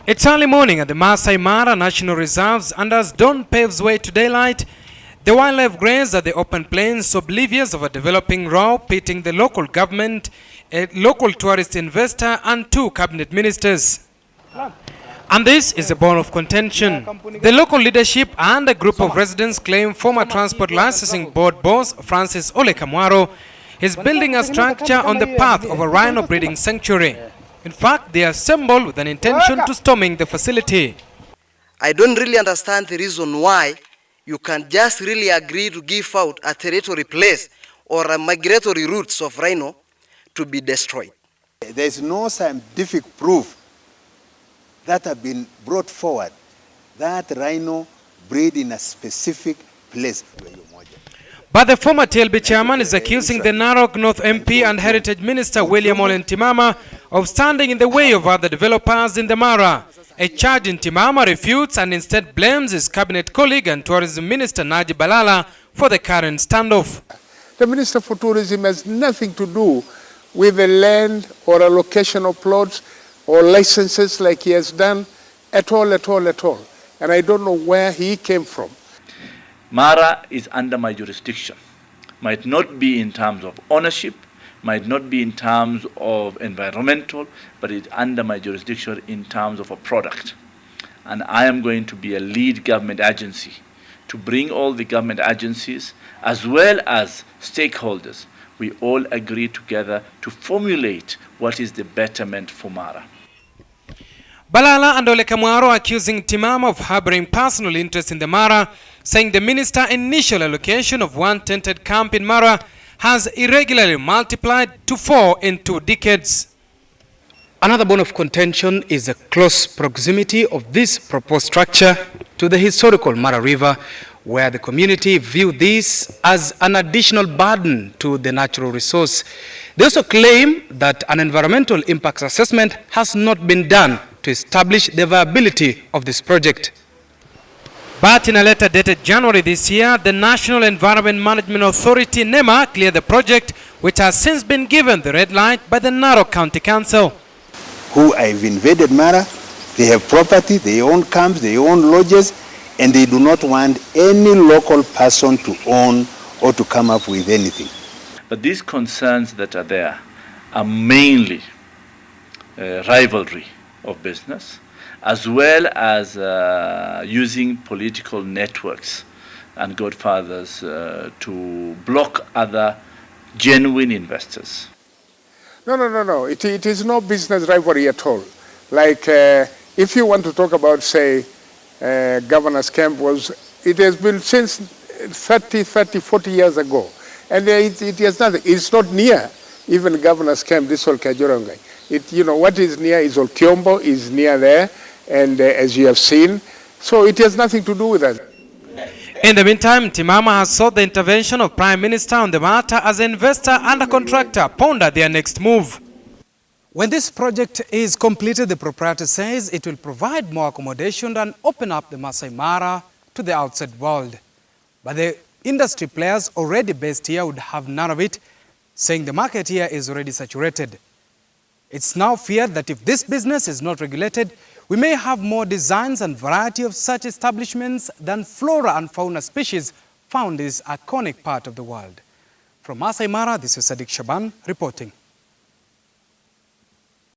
It's early morning at the Maasai Mara National Reserves, and as dawn paves way to daylight, the wildlife graze at the open plains, oblivious of a developing row pitting the local government, a local tourist investor, and two cabinet ministers. And this is a bone of contention. The local leadership and a group of residents claim former Transport Licensing Board boss Francis Kamwaru is building a structure on the path of a rhino breeding sanctuary. In fact, they assembled with an intention to storming the facility. I don't really understand the reason why you can just really agree to give out a territory place or a migratory routes of rhino to be destroyed. There is no scientific proof that have been brought forward that rhino breed in a specific place. But the former TLB chairman is accusing the Narok North MP and Heritage Minister William Ntimama of standing in the way of other developers in the Mara. A charge Ntimama refutes and instead blames his cabinet colleague and Tourism Minister Najib Balala for the current standoff. The Minister for Tourism has nothing to do with the land or allocation of plots or licenses like he has done at all. And I don't know where he came from. Mara is under my jurisdiction. Might not be in terms of ownership, might not be in terms of environmental, but it's under my jurisdiction in terms of a product. And I am going to be a lead government agency to bring all the government agencies as well as stakeholders. We all agree together to formulate what is the betterment for Mara. Balala and Kamwaru accusing Ntimama of harboring personal interest in the Mara, saying the minister initial allocation of one tented camp in Mara has irregularly multiplied to 4 in 2 decades. Another bone of contention is the close proximity of this proposed structure to the historical Mara River, where the community view this as an additional burden to the natural resource. They also claim that an environmental impact assessment has not been done to establish the viability of this project. But in a letter dated January this year, the National Environment Management Authority, NEMA, cleared the project, which has since been given the red light by the Narok County Council. Who have invaded Mara, they have property, they own camps, they own lodges, and they do not want any local person to own or to come up with anything. But these concerns that are there are mainly rivalry of business, as well as using political networks and godfathers to block other genuine investors. No. It is no business rivalry at all. Like if you want to talk about, say, Governor's Camp, it has been since 40 years ago. And it has nothing. It's not near even Governor's Camp, this Olkeju Rongai. What is near is Olkeju is near there, and as you have seen, so it has nothing to do with that. In the meantime, Ntimama has sought the intervention of Prime Minister on the matter as an investor and a contractor ponder their next move. When this project is completed, the proprietor says it will provide more accommodation and open up the Maasai Mara to the outside world. But the industry players already based here would have none of it, saying the market here is already saturated. It's now feared that if this business is not regulated, we may have more designs and variety of such establishments than flora and fauna species found in this iconic part of the world. From Maasai Mara, this is Sadiq Shaban reporting.